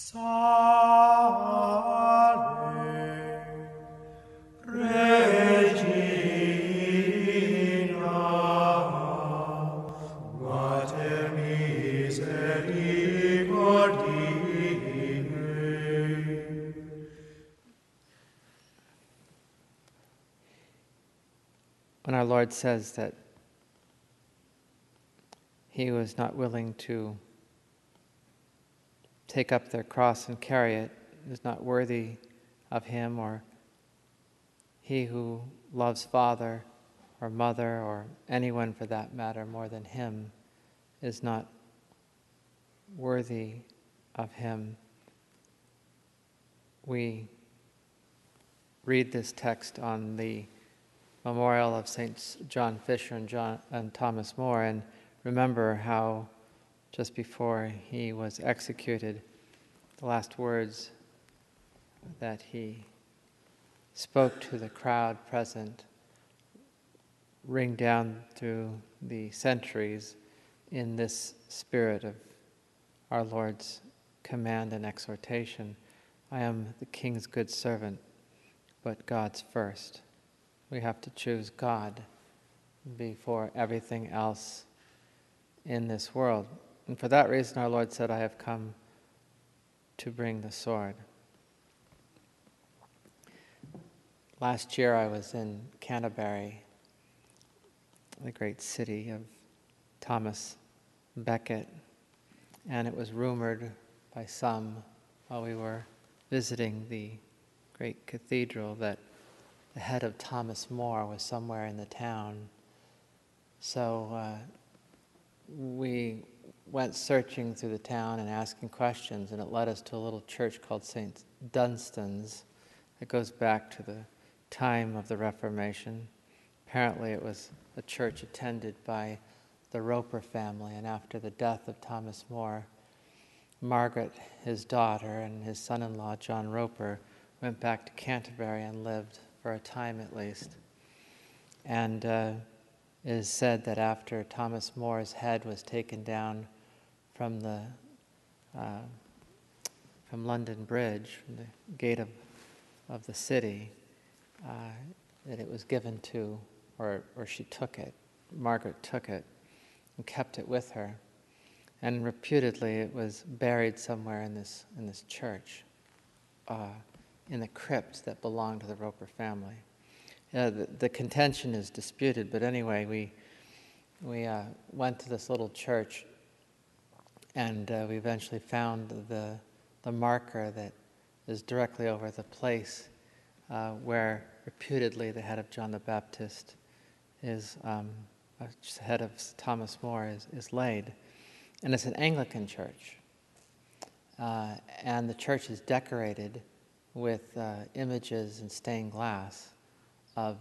Salve, Regina, Mater misericordiae. When our Lord says that he was not willing to take up their cross and carry it, is not worthy of him, or he who loves father or mother or anyone for that matter more than him is not worthy of him. We read this text on the memorial of Saints John Fisher and Thomas More, and remember how just before he was executed, the last words that he spoke to the crowd present ring down through the centuries in this spirit of our Lord's command and exhortation. I am the King's good servant, but God's first. We have to choose God before everything else in this world. And for that reason our Lord said, I have come to bring the sword. Last year I was in Canterbury, the great city of Thomas Becket, and it was rumored by some while we were visiting the great cathedral that the head of Thomas More was somewhere in the town. So we went searching through the town and asking questions, and it led us to a little church called St. Dunstan's. It goes back to the time of the Reformation. Apparently it was a church attended by the Roper family, and after the death of Thomas More, Margaret, his daughter, and his son-in-law, John Roper, went back to Canterbury and lived for a time at least. And it is said that after Thomas More's head was taken down from the from London Bridge, from the gate of the city, that it was given to, or she took it, Margaret took it and kept it with her. And reputedly it was buried somewhere in this church, in the crypt that belonged to the Roper family. The contention is disputed, but anyway, we went to this little church, and we eventually found the marker that is directly over the place where reputedly the head of John the Baptist is, head of Thomas More is laid. And it's an Anglican church. And the church is decorated with images and stained glass of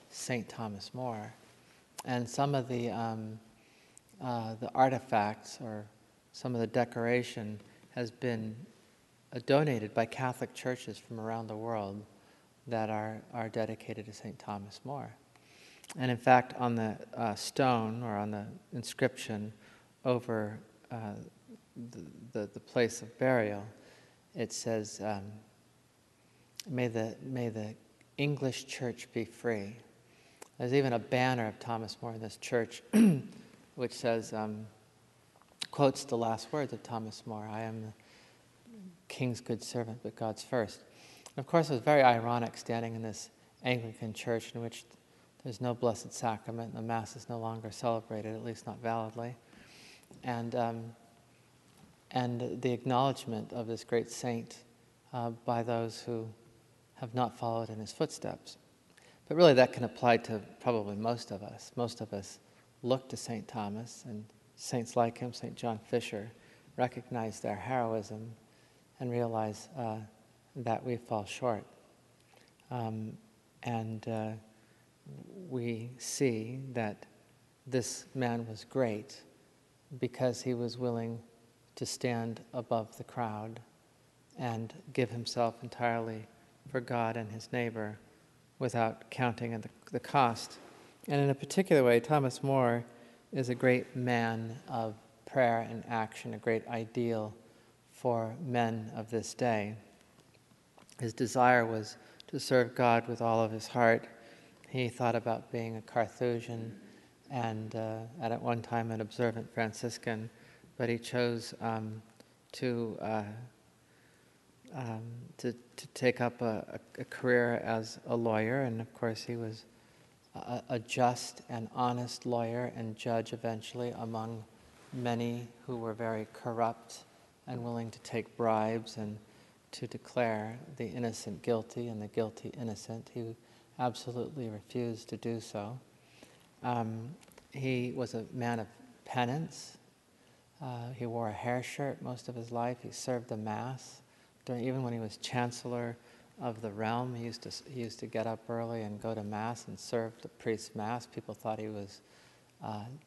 St. Thomas More. And some of the artifacts or some of the decoration has been donated by Catholic churches from around the world that are dedicated to St. Thomas More. And in fact, on the stone or on the inscription over the place of burial, it says, may the English church be free. There's even a banner of Thomas More in this church which says, quotes the last words of Thomas More, I am the King's good servant, but God's first. And of course, it was very ironic standing in this Anglican church in which there's no Blessed Sacrament, and the Mass is no longer celebrated, at least not validly. And the acknowledgement of this great saint by those who have not followed in his footsteps. But really that can apply to probably most of us. Most of us look to St. Thomas, and saints like him, St. John Fisher, recognize their heroism and realize that we fall short. We see that this man was great because he was willing to stand above the crowd and give himself entirely for God and his neighbor without counting the cost. And in a particular way, Thomas More is a great man of prayer and action, a great ideal for men of this day. His desire was to serve God with all of his heart. He thought about being a Carthusian and at one time an observant Franciscan, but he chose to take up a career as a lawyer, and of course he was a just and honest lawyer and judge eventually among many who were very corrupt and willing to take bribes and to declare the innocent guilty and the guilty innocent. He absolutely refused to do so. He was a man of penance. He wore a hair shirt most of his life. He served the Mass. Even when he was Chancellor of the realm, he used to get up early and go to Mass and serve the priest's Mass. People thought he was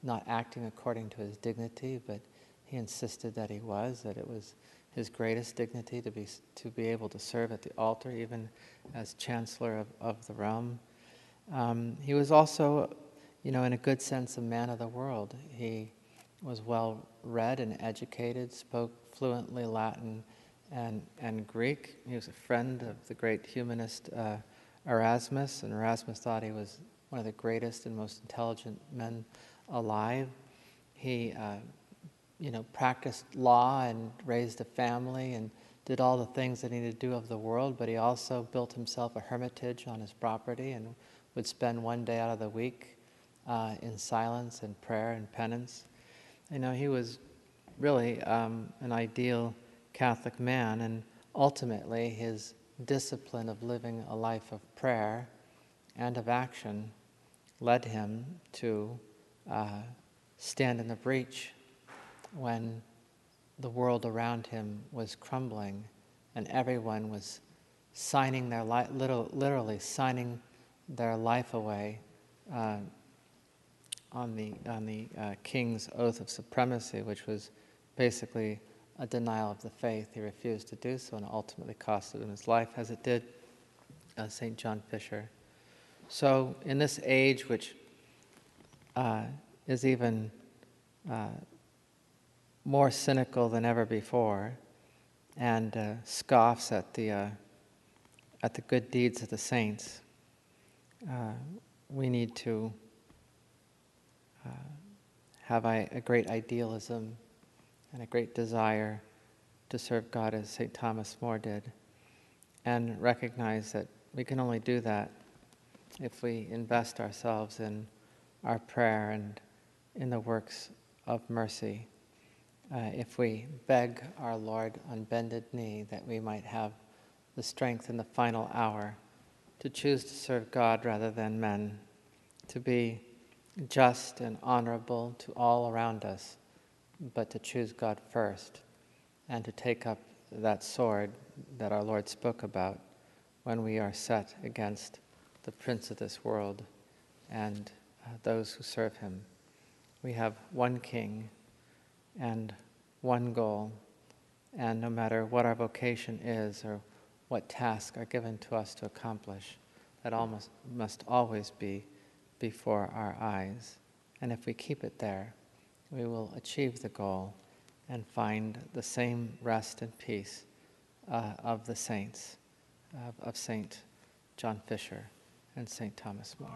not acting according to his dignity, but he insisted that he was, that it was his greatest dignity to be able to serve at the altar, even as Chancellor of the realm. He was also, in a good sense, a man of the world. He was well read and educated, spoke fluently Latin and Greek. He was a friend of the great humanist Erasmus, and Erasmus thought he was one of the greatest and most intelligent men alive. He practiced law and raised a family and did all the things that he needed to do of the world, but he also built himself a hermitage on his property and would spend one day out of the week in silence and prayer and penance. He was really an ideal Catholic man, and ultimately his discipline of living a life of prayer and of action led him to stand in the breach when the world around him was crumbling and everyone was signing their life, literally signing their life away on the king's oath of supremacy, which was basically a denial of the faith. He refused to do so and ultimately costed him his life, as it did St. John Fisher. So in this age, which is even more cynical than ever before, and scoffs at the good deeds of the saints, we need to have a great idealism and a great desire to serve God as St. Thomas More did, and recognize that we can only do that if we invest ourselves in our prayer and in the works of mercy. If we beg our Lord on bended knee that we might have the strength in the final hour to choose to serve God rather than men, to be just and honorable to all around us, but to choose God first, and to take up that sword that our Lord spoke about when we are set against the prince of this world and those who serve him. We have one King and one goal, and no matter what our vocation is or what tasks are given to us to accomplish, that must always be before our eyes. And if we keep it there, we will achieve the goal and find the same rest and peace of the saints, of St. John Fisher and St. Thomas More.